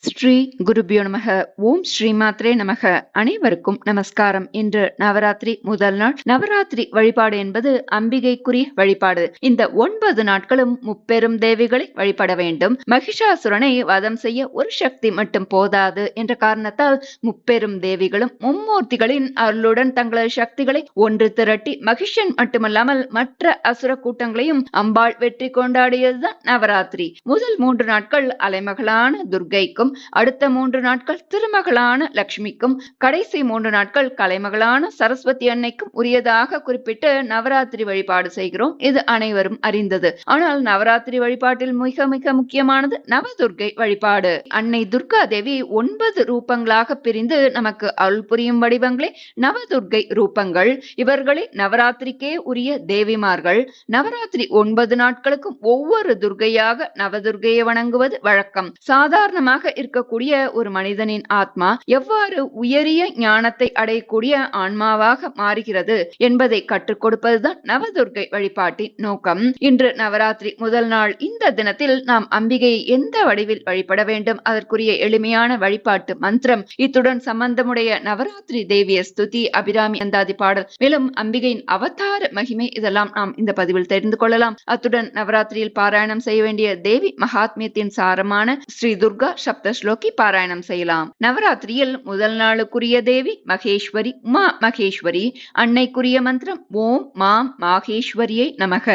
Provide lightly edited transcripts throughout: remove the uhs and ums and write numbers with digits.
ஸ்ரீ குருபியோ நமக. ஓம் ஸ்ரீமாத்ரே நமக. அனைவருக்கும் நமஸ்காரம். இன்று நவராத்திரி முதல் நாள். நவராத்திரி வழிபாடு என்பது அம்பிகைக்குரிய வழிபாடு. இந்த 9 நாட்களும் முப்பெரும் தேவிகளை வழிபட வேண்டும். மகிஷாசுரனை வதம் செய்ய ஒரு சக்தி மட்டும் போதாது என்ற காரணத்தால் முப்பெரும் தேவிகளும் மும்மூர்த்திகளின் அருளுடன் தங்களது சக்திகளை ஒன்று திரட்டி மகிஷன் மட்டுமல்லாமல் மற்ற அசுர கூட்டங்களையும் அம்பாள் வெற்றி கொண்டாடியதுதான் நவராத்திரி. முதல் 3 நாட்கள் அலைமகளான துர்க்கைக்கும், அடுத்த 3 நாட்கள் திருமகளான லட்சுமிக்கும், கடைசி 3 நாட்கள் கலைமகளான சரஸ்வதி அன்னைக்கும் உரியதாக குறிப்பிட்டு நவராத்திரி வழிபாடு செய்கிறோம். இது அனைவரும் அறிந்தது. ஆனால் நவராத்திரி வழிபாட்டில் மிக மிக முக்கியமானது நவதுர்க்கை வழிபாடு. அன்னை துர்கா தேவி 9 ரூபங்களாக பிரிந்து நமக்கு அருள் புரியும் வடிவங்களே நவதுர்க்கை ரூபங்கள். இவர்களே நவராத்திரிக்கே உரிய தேவிமார்கள். நவராத்திரி 9 நாட்களுக்கும் ஒவ்வொரு துர்க்கையாக நவதுர்க்கையை வணங்குவது வழக்கம். சாதாரணமாக இருக்கக்கூடிய ஒரு மனிதனின் ஆத்மா எவ்வாறு உயரிய ஞானத்தை அடையக்கூடிய ஆன்மாவாக மாறுகிறது என்பதை கற்றுக் கொடுப்பதுதான் நவதுர்க்கை வழிபாட்டின் நோக்கம். இன்று நவராத்திரி முதல் நாள். இந்த தினத்தில் நாம் அம்பிகையை எந்த வடிவில் வழிபட வேண்டும், அதற்குரிய எளிமையான வழிபாட்டு மந்திரம், இத்துடன் சம்பந்தமுடைய நவராத்திரி தேவிய ஸ்துதி, அபிராமி அந்தாதி பாடல், மேலும் அம்பிகையின் அவதார மகிமை, இதெல்லாம் நாம் இந்த பதிவில் தெரிந்து கொள்ளலாம். அத்துடன் நவராத்திரியில் பாராயணம் செய்ய வேண்டிய தேவி மகாத்மியத்தின் சாரமான ஸ்ரீ துர்கா சப்த ஸ்லோகி பாராயணம் செய்யலாம். நவராத்திரியில் முதல் நாளுக்குரிய தேவி மகேஸ்வரி, உமா மகேஸ்வரி. அன்னைக்குரிய மந்திரம் ஓம் மாம் மாகேஸ்வரியை நமக.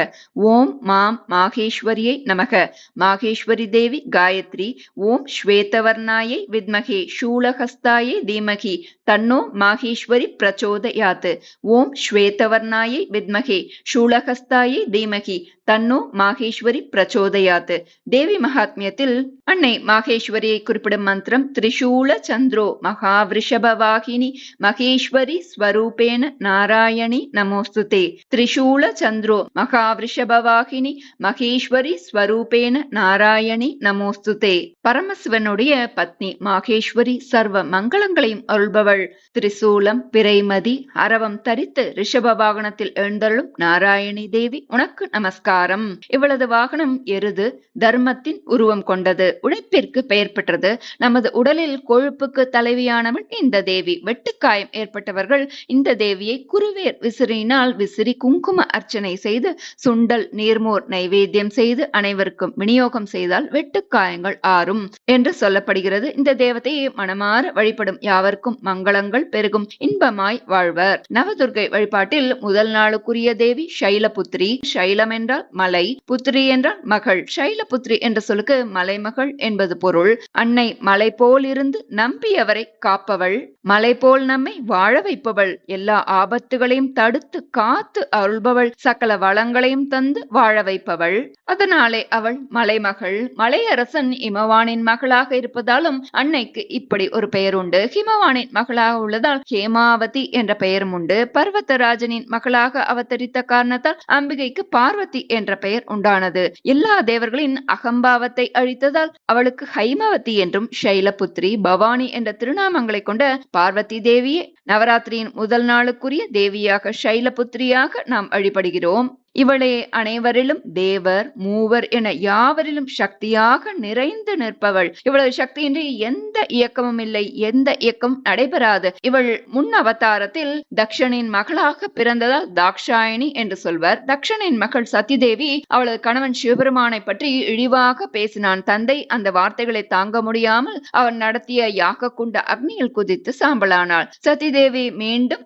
ஓம் மாம் மாகேஸ்வரியை நமக. மாகேஸ்வரி தேவி காயத்ரி. ஓம் ஸ்வேதவர்ணாயை வித்மகே சூலஹஸ்தாயை தீமகி தன்னோ மாகேஸ்வரி பிரச்சோதயாத். ஓம் ஸ்வேதவர்ணாயை வித்மகே சூலஹஸ்தாயை தீமகி தன்னோ மாகேஸ்வரி பிரச்சோதயாத். தேவி மகாத்மியத்தில் அன்னை மாகேஸ்வரியை குறிப்பிடும் மந்திரம் திரிசூல சந்திரோ மகாவிருஷபவாகினி மகேஸ்வரி ஸ்வரூபேன நாராயணி நமோஸ்துதே. திரிசூல சந்திரோ மகாவிருஷபவாகினி மகேஸ்வரி ஸ்வரூபேன நாராயணி நமோஸ்துதே. பரமசிவனுடைய பத்னி மாகேஸ்வரி சர்வ மங்களங்களையும் அருள்பவள். திரிசூலம் பிறைமதி அரவம் தரித்து ரிஷப வாகனத்தில் எழுந்தருளும் நாராயணி தேவி உனக்கு நமஸ்காரம். இவளது வாகனம் எருது, தர்மத்தின் உருவம் கொண்டது, உழைப்பிற்கு பெயர் பெற்றது. நமது உடலில் கொழுப்புக்கு தலைவியானவள் இந்த தேவி. வெட்டுக்காயம் ஏற்பட்டவர்கள் இந்த தேவியை குருவேர் விசிறியினால் விசிறி குங்கும அர்ச்சனை செய்து சுண்டல் நீர்மோர் நைவேத்தியம் செய்து அனைவருக்கும் விநியோகம் செய்தால் வெட்டுக்காயங்கள் ஆறும் என்று சொல்லப்படுகிறது. இந்த தேவதையை மனமாற வழிபடும் யாவருக்கும் மங்களங்கள் பெருகும், இன்பமாய் வாழ்வர். நவதுர்க்கை வழிபாட்டில் முதல் நாளுக்குரிய தேவி சைலபுத்ரி. சைலம் என்றால் மலை, புத்ரி என்றால் மகள். சைலபுத்ரி என்ற சொல்லுக்கு மலைமகள் என்பது பொருள். அன்னை மலை போல் இருந்து நம்பியவரை காப்பவள், மலை போல் நம்மை வாழ வைப்பவள், எல்லா ஆபத்துகளையும் தடுத்து காத்து அருள்பவள், சகல வளங்களையும் தந்து வாழ வைப்பவள். அதனாலே அவள் மலைமகள். மலையரசன் இமவானின் மகளாக இருப்பதாலும் அன்னைக்கு இப்படி ஒரு பெயர் உண்டு. ஹிமவானின் மகளாக உள்ளதால் ஹேமாவதி என்ற பெயரும் உண்டு. பர்வதராஜனின் மகளாக அவதரித்த காரணத்தால் அம்பிகைக்கு பார்வதி என்ற பெயர் உண்டானது. எல்லா தேவர்களின் அகம்பாவத்தை அழித்ததால் அவளுக்கு ஹைமவதி என்றும் சைலபுத்ரி, பவானி என்ற திருநாமங்களை கொண்ட பார்வதி தேவியே நவராத்திரியின் முதல் நாளுக்குரிய தேவியாக சைலபுத்ரியாக நாம் வழிபடுகிறோம். இவளே அனைவரிலும் தேவர் மூவர் என யாவரிலும் சக்தியாக நிறைந்து நிற்பவள். இவளது சக்தியின்றி எந்த இயக்கமும் இல்லை, எந்த இயக்கம் நடைபெறாது. இவள் முன் அவதாரத்தில் தக்ஷனின் மகளாக பிறந்ததால் தாக்ஷாயணி என்று சொல்வர். தக்ஷனின் மகள் சதிதேவி அவளது கணவன் சிவபெருமானை பற்றி இழிவாக பேசினான். தந்தை அந்த வார்த்தைகளை தாங்க முடியாமல் அவன் நடத்திய யாக குண்ட அக்னியில் குதித்து சாம்பலானாள். சதிதேவி மீண்டும்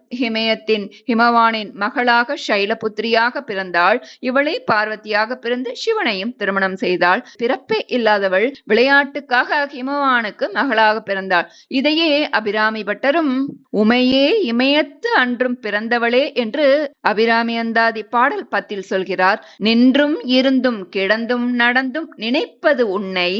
ஹிமவானின் மகளாக சைலபுத்ரியாக பிறந்தாள். இவளே பார்வதியாக பிறந்து சிவனையும் திருமணம் செய்தாள். பிறப்பே இல்லாதவள் விளையாட்டுக்காக ஹிமவானுக்கு மகளாக பிறந்தாள். இதையே அபிராமி பட்டரும் உமையே இமயத்து அன்றும் பிறந்தவளே என்று அபிராமி அந்தாதி பாடல் 10 சொல்கிறார். நின்றும் இருந்தும் கிடந்தும் நடந்தும் நினைப்பது உன்னை,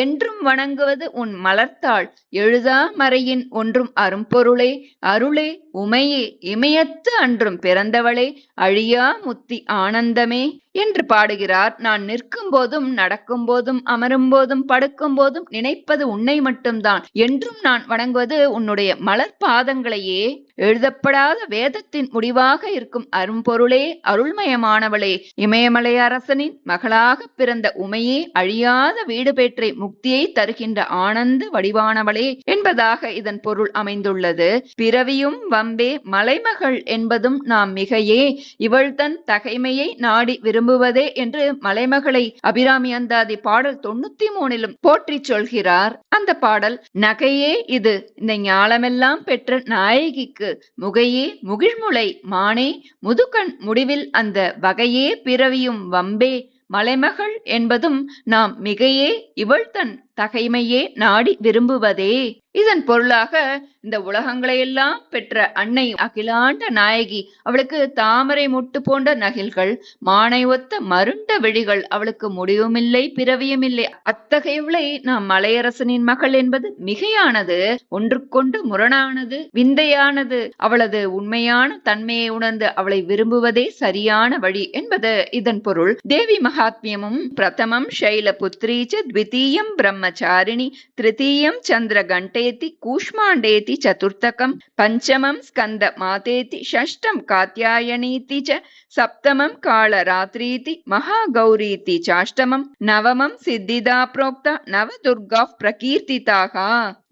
என்றும் வணங்குவது உன் மலர்த்தாள், எழுதா மறையின் ஒன்றும் அரும்பொருளே, அருளே உமையே இமயத்து அன்றும் பிறந்தவளே, அழியா முத்தி ஆனந்தமே என்று பாடுகிறார். நான் நிற்கும் போதும் நடக்கும் போதும் அமரும் போதும் படுக்கும் போதும் நினைப்பது உன்னை மட்டும்தான். என்றும் நான் வணங்குவது உன்னுடைய மலர் பாதங்களையே. எழுதப்படாத வேதத்தின் முடிவாக இருக்கும் அரும்பொருளே, அருள்மயமானவளே, இமயமலை அரசனின் மகளாக பிறந்த உமையே, அழியாத வீடு பெற்றை முக்தியை தருகின்ற ஆனந்த வடிவானவளே என்பதாக இதன் பொருள் அமைந்துள்ளது. பிறவியும் வம்பே, மலைமகள் என்பதும் நாம் மிகையே, இவள் தன் தகைமையை நாடி விரும்புவதே என்று மலைமகளை அபிராமி அந்தாதி பாடல் 93 போற்றி சொல்கிறார். அந்த பாடல் நகையே இது இந்த ஞாலமெல்லாம் பெற்ற நாயகிக்கு, முகையே முகிழ்முளை மானே, முதுகண் முடிவில் அந்த வகையே, பிறவியும் வம்பே, மலைமகள் என்பதும் நாம் மிகையே, இவள் தன் தகைமையே நாடி விரும்புவதே. இதன் பொருளாக இந்த உலகங்களையெல்லாம் பெற்ற அன்னை அகிலாண்ட நாயகி, அவளுக்கு தாமரை முட்டு போன்ற நகில்கள், மானை ஒத்த மருண்ட விழிகள், அவளுக்கு முடிவுமில்லை பிறவியுமில்லை. அத்தகையவளை நாம் மலையரசனின் மகள் என்பது மிகையானது, ஒன்றுக்கொண்டு முரணானது, விந்தையானது. அவளது உண்மையான தன்மையை உணர்ந்து அவளை விரும்புவதே சரியான வழி என்பது இதன் பொருள். தேவி மகாத்மியமும் பிரதமம் சைலபுத்ரீச்ச, த்விதீயம் பிரம்மச்சாரிணி, திருத்தீயம் சந்திர கண்டேதி, கூஷ்மாண்டேதி சதுர்த்தகம், பஞ்சமம் ஸ்கந்த மாதேதி, ஷஷ்டம் காத்யாயனீதி ச, சப்தமம் காளராத்ரீதி, மகாகௌரீதி சாஷ்டமம், நவமம் சித்திதா புரோக்தா, நவதுர்கா பிரகீர்த்திதாக,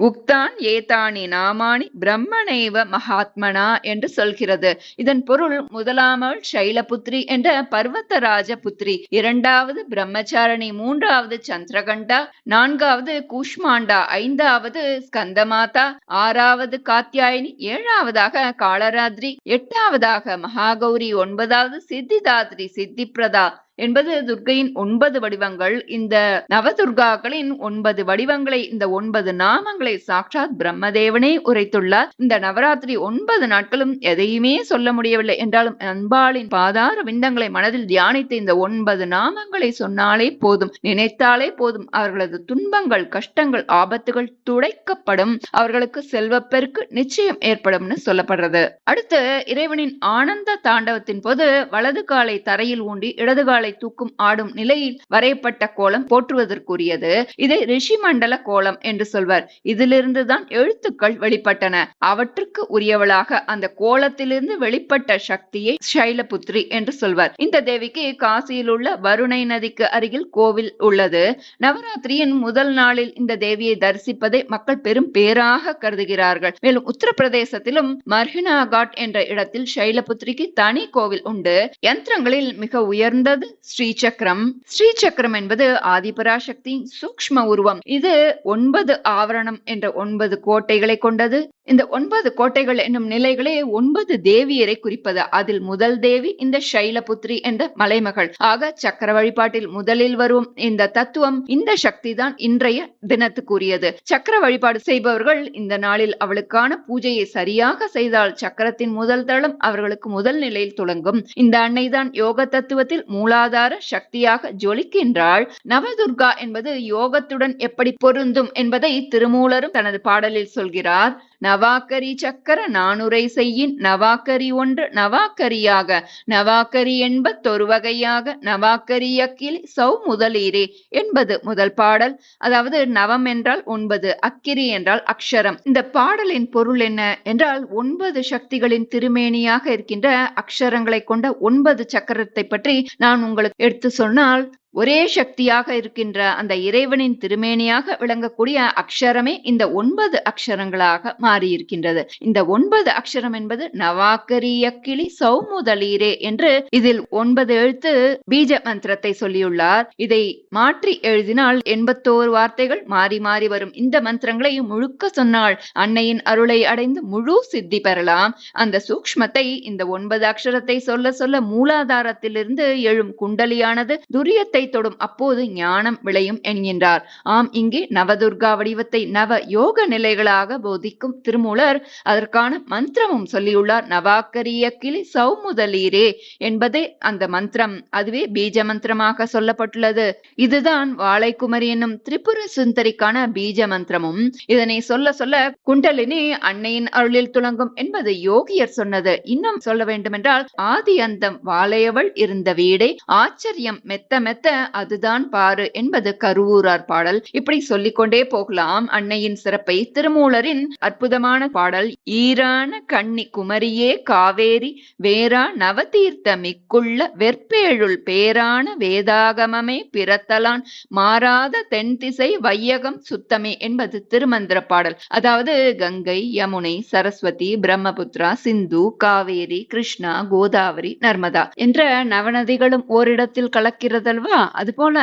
உக்தான் ஏதானி நாமானி பிரம்மணேவ மகாத்மனா என்று சொல்கிறது. இதன் பொருள் முதலாமவள் சைலபுத்ரி என்ற பர்வதராஜ புத்ரி, இரண்டாவது பிரம்மச்சாரணி, மூன்றாவது சந்திரகண்டா, நான்காவது கூஷ்மாண்டா, ஐந்தாவது ஸ்கந்தமாதா, ஆறாவது காத்யாயினி, ஏழாவதாக காளராத்ரி, எட்டாவதாக மகாகௌரி, ஒன்பதாவது சித்திதாத்ரி சித்திப்பிரதா என்பது துர்க்கையின் 9 வடிவங்கள். இந்த நவதுர்காக்களின் 9 வடிவங்களை, இந்த 9 நாமங்களை சாட்சாத் பிரம்மதேவனே உரைத்துள்ளார். இந்த நவராத்திரி 9 நாட்களும் எதையுமே சொல்ல முடியவில்லை என்றாலும் அன்பாளின் பாதார விந்தங்களை மனதில் தியானித்து இந்த 9 நாமங்களை சொன்னாலே போதும், நினைத்தாலே போதும், அவர்களது துன்பங்கள், கஷ்டங்கள், ஆபத்துகள் துடைக்கப்படும், அவர்களுக்கு செல்வப்பெருக்கு நிச்சயம் ஏற்படும்னு சொல்லப்படுறது. அடுத்து இறைவனின் ஆனந்த தாண்டவத்தின் போது வலது காலை தரையில் ஊண்டி இடது காலை தூக்கும் ஆடும் நிலையில் வரையப்பட்ட கோலம் போற்றுவதற்குரியது. இதை ரிஷி மண்டல கோலம் என்று சொல்வர். இதிலிருந்துதான் எழுத்துக்கள் வெளிப்பட்டன. அவற்றுக்கு உரியவளாக அந்த கோலத்திலிருந்து வெளிப்பட்ட சக்தியை சைலபுத்ரி என்று சொல்வர். இந்த தேவிக்கு காசியில் உள்ள வருணை நதிக்கு அருகில் கோவில் உள்ளது. நவராத்திரியின் முதல் நாளில் இந்த தேவியை தரிசிப்பதை மக்கள் பெரும் பேராக கருதுகிறார்கள். மேலும் உத்தரப்பிரதேசத்திலும் மர்ஹினா காட் என்ற இடத்தில் சைலபுத்ரிக்கு தனி கோவில் உண்டு. யந்திரங்களில் மிக உயர்ந்தது ஸ்ரீசக்கரம். ஸ்ரீசக்கரம் என்பது ஆதிபராசக்தியின் சூக்ஷ்ம உருவம். இது 9 ஆவரணம் என்ற 9 கோட்டைகளை கொண்டது. இந்த 9 கோட்டைகள் என்னும் நிலைகளே 9 தேவியரை குறிப்பது. அதில் முதல் தேவி இந்த சைலபுத்ரி என்ற மலைமகள். ஆக சக்கர வழிபாட்டில் முதலில் வரும் இந்த தத்துவம், இந்த சக்தி தான் இன்றைய தினத்துக்குரியது. சக்கர வழிபாடு செய்பவர்கள் இந்த நாளில் அவளுக்கான பூஜையை சரியாக செய்தால் சக்கரத்தின் முதல் தளம் அவர்களுக்கு முதல் நிலையில் தொடங்கும். இந்த அன்னைதான் யோக தத்துவத்தில் மூலாதார சக்தியாக ஜொலிக்கின்றாள். நவதுர்கா என்பது யோகத்துடன் எப்படி பொருந்தும் என்பதை திருமூலரும் தனது பாடலில் சொல்கிறார். நவாக்கரி சக்கர நானுரை செய்யின், நவாக்கரி ஒன்று நவாக்கரியாக, நவாக்கரி என்பதொரு வகையாக, நவாக்கரியக்கில் சௌ முதலீரே என்பது முதல் பாடல். அதாவது நவம் என்றால் 9, அக்கிரி என்றால் அக்ஷரம். இந்த பாடலின் பொருள் என்ன என்றால், 9 சக்திகளின் திருமேனியாக இருக்கின்ற அக்ஷரங்களை கொண்ட 9 சக்கரத்தை பற்றி நான் உங்களுக்கு எடுத்து சொன்னால், ஒரே சக்தியாக இருக்கின்ற அந்த இறைவனின் திருமேனியாக விளங்கக்கூடிய அக்ஷரமே இந்த 9 அக்ஷரங்களாக மாறியிருக்கின்றது. இந்த 9 அக்ஷரம் என்பது நவாக்கரியக்கிளி சௌமுதலீரே என்று இதில் 9 எழுத்து பீஜ மந்திரத்தை சொல்லியுள்ளார். இதை மாற்றி எழுதினால் 81 வார்த்தைகள் மாறி மாறி வரும். இந்த மந்திரங்களை முழுக்க சொன்னால் அன்னையின் அருளை அடைந்து முழு சித்தி பெறலாம். அந்த சூக்ஷ்மத்தை இந்த 9 அக்ஷரத்தை சொல்ல சொல்ல மூலாதாரத்திலிருந்து எழும் குண்டலியானது துரியத்தை விளக்கை தொடும் அப்போது ஞானம் விளையும் என்கின்றார். ஆம், இங்கே நவதுர்கா வடிவத்தை நவ யோக நிலைகளாக போதிக்கும் திருமூலர் அதற்கான மந்திரமும் சொல்லியுள்ளார். நவாக்கரிய கிளி சௌமுதலீரே என்பதே அந்த மந்திரம். அதுவே பீஜ மந்திரமாக சொல்லப்பட்டுள்ளது. இதுதான் வாழைக்குமரி என்னும் திரிபுர சுந்தரிக்கான பீஜ மந்திரமும். இதனை சொல்ல சொல்ல குண்டலினி அன்னையின் அருளில் துளங்கும் என்பது யோகியர் சொன்னது. இன்னும் சொல்ல வேண்டுமென்றால் ஆதி அந்தம் வாழையவள் இருந்த வீடே ஆச்சரியம் மெத்த மெத்த அதுதான் பாரு என்பது கருவூரார் பாடல். இப்படி சொல்லிக்கொண்டே போகலாம் அன்னையின் சிறப்பை. திருமூலரின் அற்புதமான பாடல் ஈரான கன்னி குமரியே காவேரி வேரா நவதீர்த்த மிக்குள்ள வெற்பேழுள் பேரான வேதாகமமே பிறத்தலான் மாறாத தென்திசை வையகம் சுத்தமே என்பது திருமந்திர பாடல். அதாவது கங்கை, யமுனை, சரஸ்வதி, பிரம்மபுத்திரா, சிந்து, காவேரி, கிருஷ்ணா, கோதாவரி, நர்மதா என்ற நவநதிகளும் ஓரிடத்தில் கலக்கிறதல்வா? அதுபோல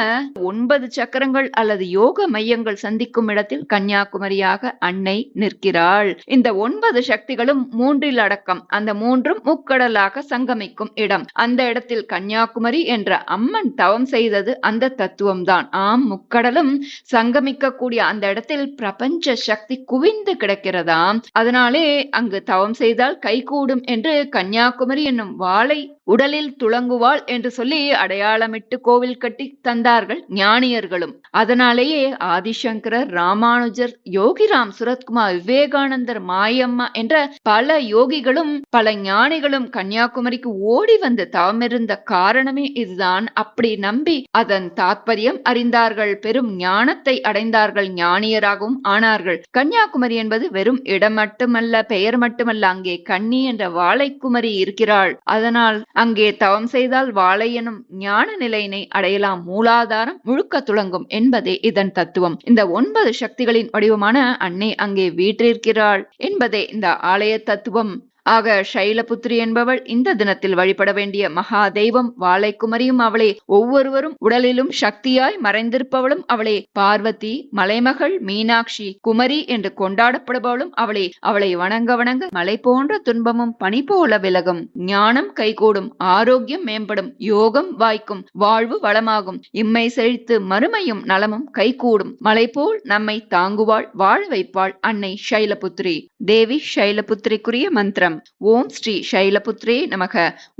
9 சக்கரங்கள் அல்லது யோக மையங்கள் சந்திக்கும் இடத்தில் கன்னியாகுமரியாக அன்னை நிற்கிறாள். இந்த 9 சக்திகளும் 3 அடக்கம். அந்த 3 முக்கடலாக சங்கமிக்கும் இடம். அந்த இடத்தில் கன்னியாகுமரி என்ற அம்மன் தவம் செய்தது அந்த தத்துவம்தான். ஆம், முக்கடலும் சங்கமிக்க கூடிய அந்த இடத்தில் பிரபஞ்ச சக்தி குவிந்து கிடக்கிறதாம். அதனாலே அங்கு தவம் செய்தால் கைகூடும் என்று கன்னியாகுமரி என்னும் வாளை உடலில் துளங்குவாள் என்று சொல்லி அடையாளமிட்டு கோவில் கட்டி தந்தார்கள் ஞானியர்களும். அதனாலேயே ஆதிசங்கரர், ராமானுஜர், யோகிராம் சுரத்குமார், விவேகானந்தர், மாயம்மா என்ற பல யோகிகளும் பல ஞானிகளும் கன்னியாகுமரிக்கு ஓடி வந்து தவமிருந்த காரணமே இதுதான். அப்படி நம்பி அதன் தாத்பரியம் அறிந்தார்கள், பெரும் ஞானத்தை அடைந்தார்கள், ஞானியராகவும் ஆனார்கள். கன்னியாகுமரி என்பது வெறும் இடம் மட்டுமல்ல, பெயர் மட்டுமல்ல. அங்கே கன்னி என்ற வாழைக்குமரி இருக்கிறாள். அதனால் அங்கே தவம் செய்தால் வாழை எனும் ஞான நிலையினை அடையலாம். மூலாதாரம் முழுக்க துளங்கும் என்பதே இதன் தத்துவம். இந்த 9 சக்திகளின் வடிவமான அன்னை அங்கே வீற்றிருக்கிறாள் என்பதே இந்த ஆலய தத்துவம். ஆக சைலபுத்திரி என்பவள் இந்த தினத்தில் வழிபட வேண்டிய மகா தெய்வம். வாழைக்குமரியும் அவளே. ஒவ்வொருவரும் உடலிலும் சக்தியாய் மறைந்திருப்பவளும் அவளே. பார்வதி, மலைமகள் மீனாட்சி, குமரி என்று கொண்டாடப்படுபவளும் அவளே. அவளை வணங்க வணங்க மலை போன்ற துன்பமும் பனி போல விலகும், ஞானம் கைகூடும், ஆரோக்கியம் மேம்படும், யோகம் வாய்க்கும், வாழ்வு வளமாகும், இம்மை செழித்து மறுமையும் நலமும் கைகூடும். மலை போல் நம்மை தாங்குவாள், வாழ வைப்பாள் அன்னை சைலபுத்திரி. தேவி சைலபுத்திரிக்குரிய மந்திரம் ஓம் ஸ்ரீ சைலபுத்ரே நமக.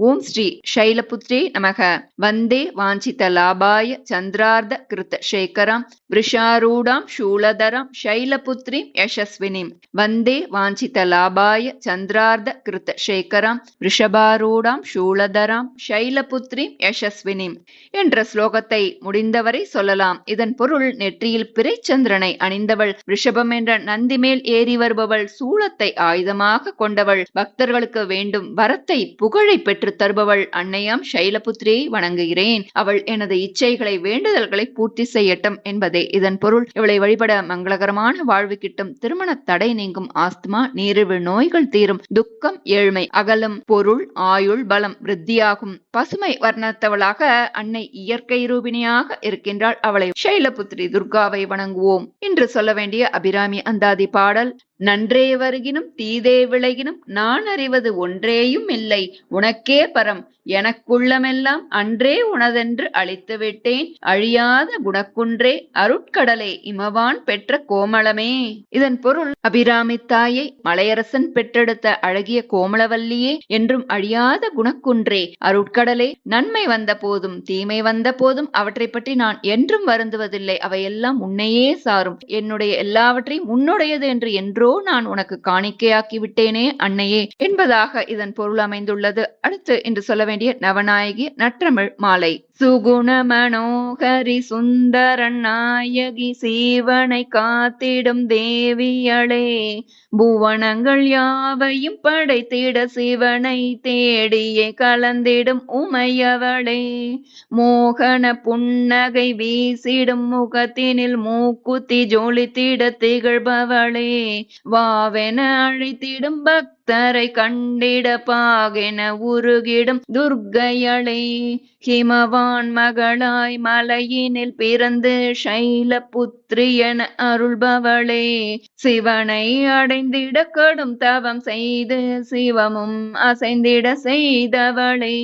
ஓம் ஸ்ரீ சைலபுத்ரே நமக. வந்தே வாஞ்சித லாபாய சந்திரார்த்த கிருத சேகராம் விஷாரூடாம் சூலதராம் சைலபுத்ரீம் யசஸ்வினிம். வந்தே வாஞ்சித லாபாய சந்திரார்த்த கிருத சேகராம் ரிஷபாரூடாம் சூலதராம் சைலபுத்ரீம் யசஸ்வினிம் என்ற ஸ்லோகத்தை முடிந்தவரை சொல்லலாம். இதன் பொருள் நெற்றியில் பிறைச்சந்திரனை அணிந்தவள், ரிஷபம் என்ற நந்தி மேல் ஏறி வருபவள், சூலத்தை ஆயுதமாக கொண்டவள், பக்தர்களுக்கு வேண்டும் வரத்தை புகழை பெற்று தருபவள் அன்னையாம் சைலபுத்திரியை வணங்குகிறேன். அவள் எனது இச்சைகளை வேண்டுதல்களை பூர்த்தி செய்யட்டும் என்பதே இதன் பொருள். இவளை வழிபட மங்களகரமான வாழ்வு கிட்டும், திருமண தடை நீங்கும், ஆஸ்துமா நீரிழிவு நோய்கள் தீரும், துக்கம் ஏழ்மை அகலும், பொருள் ஆயுள் பலம் விருத்தியாகும். பசுமை வர்ணத்தவளாக அன்னை இயற்கை ரூபிணியாக இருக்கின்றாள். அவளை சைலபுத்திரி துர்காவை வணங்குவோம். இன்று சொல்ல வேண்டிய அபிராமி அந்தாதி பாடல். நன்றே வருகினும் தீதே விளைகினும் நான் அறிவது ஒன்றேயும் இல்லை, உனக்கே பரம் எனக்குள்ளமெல்லாம் அன்றே உனதென்று அழித்து விட்டேன், அழியாத குணக்குன்றே அருட்கடலே இமவான் பெற்ற கோமளமே. இதன் பொருள், அபிராமி தாயை மலையரசன் பெற்றெடுத்த அழகிய கோமளவல்லியே, என்றும் அழியாத குணக்குன்றே, அருட்கடலே, நன்மை வந்த போதும் தீமை வந்த போதும் அவற்றை பற்றி நான் என்றும் வருந்துவதில்லை, அவையெல்லாம் உன்னையே சாரும், என்னுடைய எல்லாவற்றையும் உன்னுடையது என்று என்றோ நான் உனக்கு காணிக்கையாக்கி விட்டேனே அன்னையே என்பதாக இதன் பொருள் அமைந்துள்ளது. அடுத்து இன்று சொல்ல வேண்டிய நவநாயகி நற்றமிழ் மாலை. சுகுண மனோகரி சுந்தரன் நாயகி சீவனை காத்திடும் தேவியளே, புவனங்கள் யாவையும் படைத்திட சிவனை தேடியே கலந்திடும் உமையவளே, மோகன புன்னகை வீசிடும் முகத்தினில் மூக்குத்தி ஜொலித்திட திகழ்பவளே, வாவென அழைத்திடும் பக்தரை கண்டிட பாகென உருகிடும் துர்க்கையளே, ஹிமவான் மகளாய் மலையினில் பிறந்து சைலபுத்ரி என அருள்பவளே, சிவனை அடைந்திட கடும் தவம் செய்து சிவமும் அசைந்திட செய்தவளே,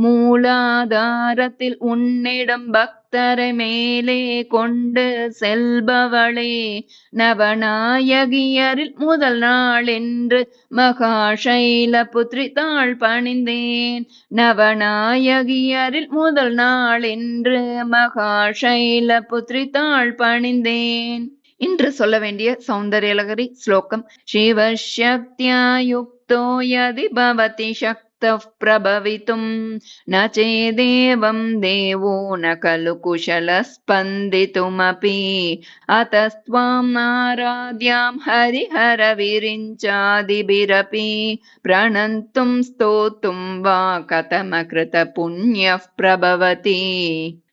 மூலாதாரத்தில் உன்னிடம் பக்தி பக்தரை மேலே கொண்டு செல்பவளே, நவநாயகியரில் முதல் நாள் என்று மகாசைல புத்ரி தாழ் பணிந்தேன். நவநாயகியரில் முதல் நாள் என்று மகாசைல புத்ரி தாழ் பணிந்தேன். இன்று சொல்ல வேண்டிய சௌந்தர்யலகரி ஸ்லோகம். சிவசக்தியா யுக்தோ யதி பவதி சக்தः பிரபவித்தும் ந சேதேவம் தேவோ ந கலு குஷலः ஸ்பந்திதுமபி அதஸ்த்வாம் ஆராத்யாம் ஹரிஹர விரிஞ்சாதிபிரபி பிரணந்தும் ஸ்தோத்தும் வா கதமகிருத புண்ணியः பிரபவதி.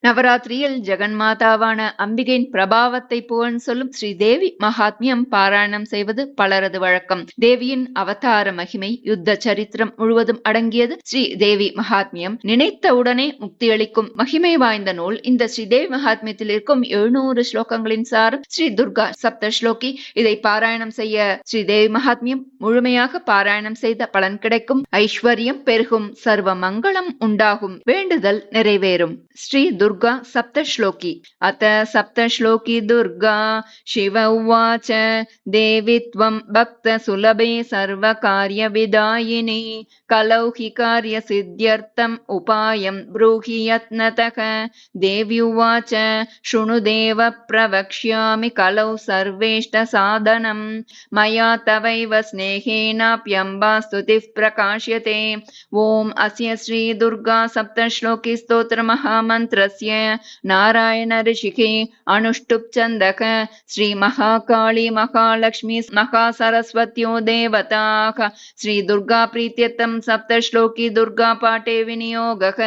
நவராத்திரியில் ஜெகன்மாதாவான அம்பிகையின் பிரபாவத்தை புகழ் சொல்லும் ஸ்ரீதேவி மகாத்மியம் பாராயணம் செய்வது பலரது வழக்கம். தேவியின் அவதார மகிமை, யுத்த சரித்திரம் முழுவதும் அடங்கியது ஸ்ரீதேவி மகாத்மியம். நினைத்தவுடனே முக்தியளிக்கும் மகிமை வாய்ந்த நூல் இந்த ஸ்ரீதேவி மகாத்மியத்தில் இருக்கும் 700 ஸ்லோகங்களின் சாரம் ஸ்ரீ துர்கா சப்த ஸ்லோகி. இதை பாராயணம் செய்ய ஸ்ரீதேவி மகாத்மியம் முழுமையாக பாராயணம் செய்த பலன் கிடைக்கும், ஐஸ்வர்யம் பெருகும், சர்வ மங்களம் உண்டாகும், வேண்டுதல் நிறைவேறும். ஸ்ரீ दुर्गा सप्तश्लोकी. अत सप्तश्लोकी दुर्गा शिव उवाच देवी त्वं भक्तसुलभे सर्वकार्यविदायिनी कलौ हि कार्यसिद्ध्यर्थम् उपायं ब्रूहि यत्नतः. देवी उवाच शृणु देव प्रवक्ष्यामि कलौ सर्वेष्टसाधनं मया तवैव स्नेहेनाप्यम्बा स्तुतिः प्रकाश्यते. ॐ अस्य श्री दुर्गा सप्तश्लोकी स्तोत्र महामन्त्रस्य नारायण ऋषिके अनुष्टुप् छन्दः श्री महाकाली महालक्ष्मी महासरस्वत्यो देवताः श्री दुर्गा प्रीत्यर्थं सप्तश्लोकी दुर्गा पाठे विनियोगः.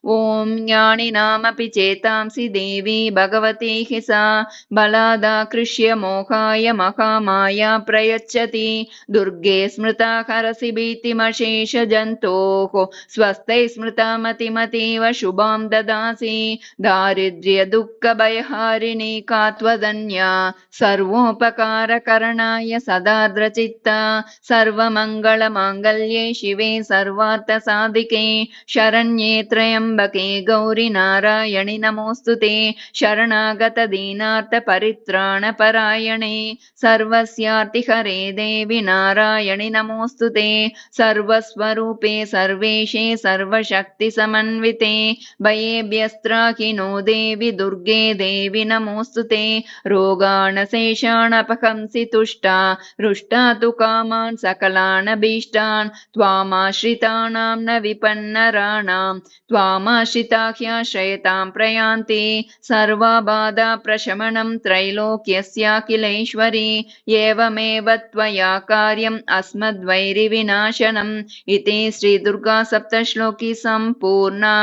ॐ ज्ञानिनामपि चेतांसि देवी भगवती हि सा बलादाकृष्य मोहाय महामाया प्रयच्छति. दुर्गे स्मृता हरसि भीतिमशेष जन्तोः स्वस्ते स्मृता मतिमतीव शुभां ददासि. दारिद्र्य दुःख भयहारिणी का त्वदन्या सर्वोपकारकरणाय सदार्द्रचित्ता सर्वमङ्गलमाङ्गल्ये शिवे सर्वार्थसाधिके शरण्ये त्र्यम्बके गौरि नारायणि नमोऽस्तुते. शरणागत दीनार्थ परित्राणपरायणे सर्वस्यार्तिहरे देवि नारायणि नमोऽस्तुते. सर्वस्वरूपे सर्वेशे सर्वशक्तिसमन्विते भयेभ्यस्त्राहि नो देवि दुर्गे देवि नमोऽस्तुते. रोगाणशेषाणपहंसि तुष्टा रुष्टा तु कामान् सकलानभीष्टान् त्वामाश्रितानां न विपन्नराणां त्वामाश्रिता ह्याश्रयतां प्रयान्ति. सर्वबाधा प्रशमनं त्रैलोक्यस्याखिलेश्वरी एवमेव त्वया कार्यम् अस्मद्वैरिविनाशनम्. इति श्री दुर्गा सप्तश्लोकी सम्पूर्णा.